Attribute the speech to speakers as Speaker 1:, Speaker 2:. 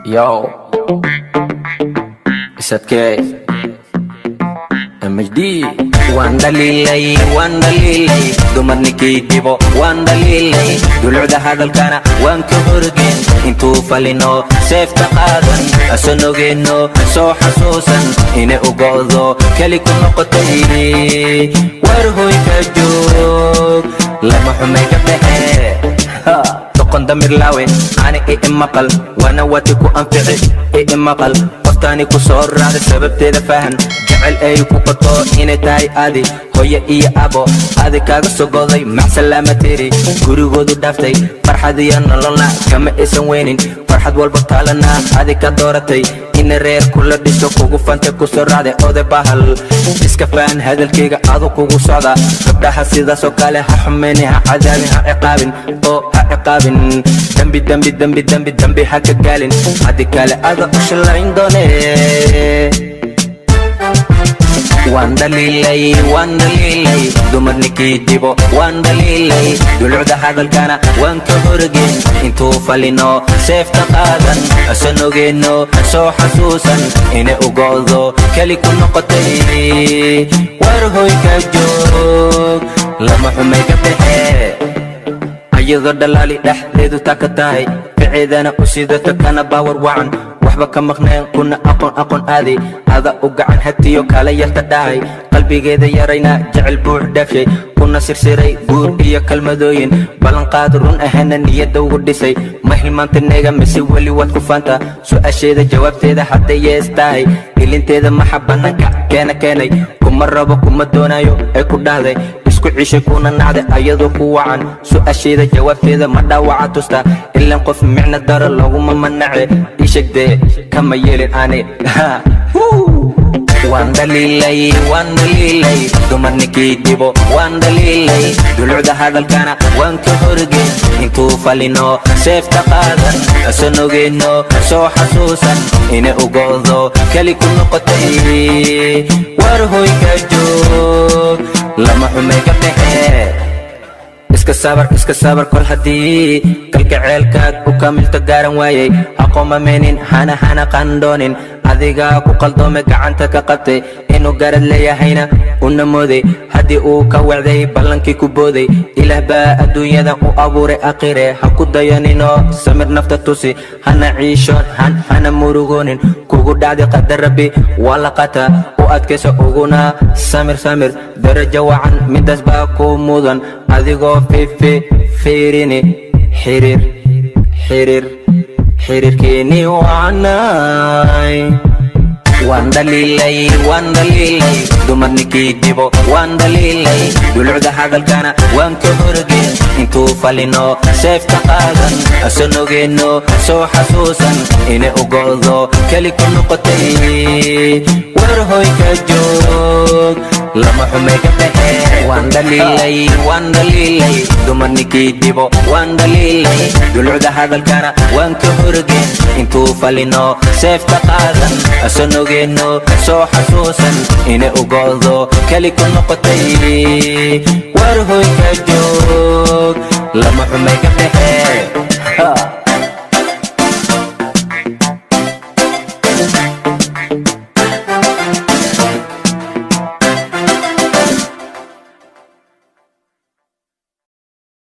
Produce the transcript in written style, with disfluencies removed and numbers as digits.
Speaker 1: Yo, SK MHD. Wandalilay, dumar ninkii dhibo waan dhaliilay, dulucda hadalkana waan ka horgeen, intuu falino seefta qaadan asanogeenno soo xasuusan inay u go'do keli ku noqotay. War hoy ka joog lama xumay ka baxee doqon damir laawe ani maqal wana wati ku anfici maqal qoftaani ku soo raacday sababteeda fahan jecel ay ku qato inay tahay adi hooyo iyo abo adi kaaga soo goday macsalaama tiri gurigoodu dhaaftay farxad iyo nololna kama aysan weynin farxad walba taalana adi ka dooratay ina reer kula dhiso kugu fantay ku soo raacday oday bahal iska fahan hadalkayga adu kugu socda gabdhaha sidaasoo kale ha xumayni ha cadaabin ha ciqaabin oo ha ciqaabin dambi ha ka gaalin adi kale ada u shalayn doone. Waan dhaliilay, dumar ninkii dhibo waan dhaliilay, dulucda hadalkana waan ka horgeen, intuu falino seefta qaadan asanogeenno soo xasuusan inay u go'do keli ku noqotay. War hoy ka joog lama xumay ka baxee ayadoo dhalaali dhexdeedu taka tahay ficeedana u sidata kana baawar wacan waxba ka maqneen kuna aqoon aadi ada u gacan hatiyo kala yarta dhahay qalbigeeda yarayna jecel buux dhaafshay kuna sirsiray guur iyo kalmadooyin ballanqaad run ahana niyadda ugu dhisay ma hilmaanta neega mise weli waad ku faanta su'aasheeda jawaabteeda hadday yees tahay ilinteeda maxa bannaanka keenay kuma rabo kuma doonayo ay ku dhahday isku cishay kuna nacday ayadoo ku wacan su'aasheeda jawaabteeda ma dhaawaca tusta ilaan qof micna daro laguma manace ishegdee kama yeelin ani waan dhaliilay, dumar ninkii dhibo waan dhaliilay, dulucda hadalkana waan ka horgeen, intuu falino seefta qaadan asanogeenno soo xasuusan inay u go'do keli ku noqotay. War hoy ka joog lama xumay ka baxee iska sabar kol haddii kalgaceelkaad u kamilto gaaran waayay haqooma meenin hana qandoonin adigaa ku qaldoomay gacanta ka qabtay inuu garad leeyahayna una mooday haddii uu ka wacday ballankii ku booday ilaah baa adduunyada u abuuray aakhire ha ku dayanino samir nafta tusi hana ciishoon hana murugoonin kugu dhacday qadar rabbi waa la qata u adkaysa uguna samir darajo wacan midaas baa ku mudan adigoo fiirini xiriirkeeni wacanay. Waan dhaliilay, dumar ninkii dhibo waan dhaliilay, dulucda hadalkana waan ka horgeen, intuu falino seefta qaadan asanogeenno soo xasuusan inay u go'do keli ku noqotay. War hoy ka joog lama xumay ka baxee waan dhaliilay, dumar ninkii dhibo waan dhaliilay, dulucda hadalkana waan ka horgeen, intuu falino seefta qaadan asanogeenno soo xasuusan inay u go'do keli ku noqotay. War hoy ka joog lama xumay ka baxee